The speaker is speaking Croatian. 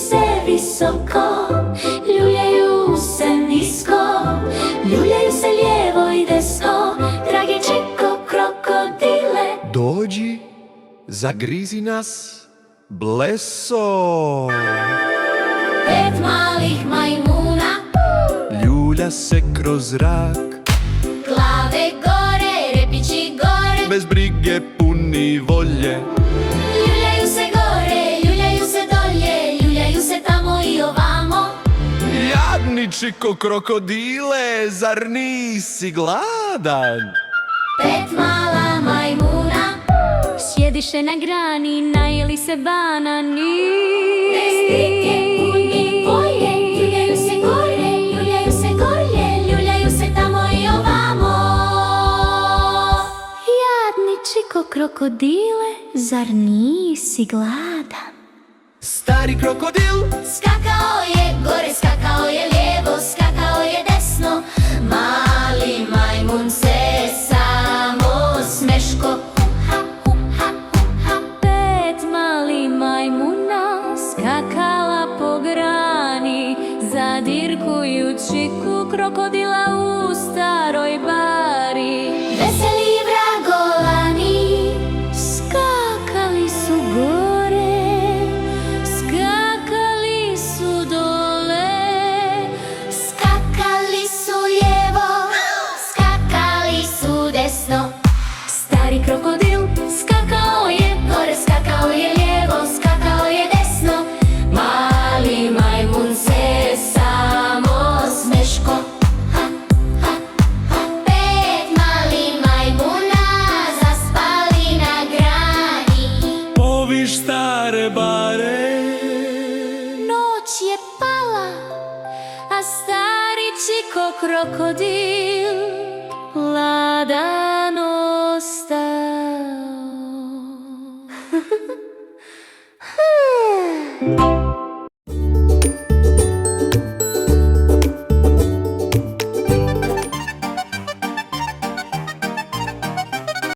se visoko, ljuljaju se nisko, ljuljaju se lijevo i desno, dragi čiko krokodile. Dođi, zagrizi nas, bleso. 5 malih majmuna, Ljulja se kroz zrak, glave gore, repići gore, bez brige puni volje. ljuljaju se gore, ljuljaju se dolje, ljuljaju se tamo i ovamo. Jadničiko krokodile, zar nisi gladan? 5 mala majmuna sjediše na grani, najeli se banani. Bez brige puni volje, ljuljaju se gore, ljuljaju se golje, ljuljaju se tamo i ovamo. Jadničiko krokodile, zar nisi gladan? Stari krokodil, Skakao je gore, skakao je lijevo, skakao je desno, mali majmun se samo smeško. Huha, huha, huha. 5 mali majmuna skakala po grani, zadirkujući ku krokodila u staroj bari. Veseli vragolani skakali su gore, skakali su dole, skakali su lijevo, skakali su desno. Stari krokodil skakao je gore, skakao je lijevo, skakao je desno, mali majmun se samo smeško. Ha, ha, ha. 5 mali majmuna zaspali na grani. poviš stare bare. Noć je pala, a stari čiko krokodil ladan ostao.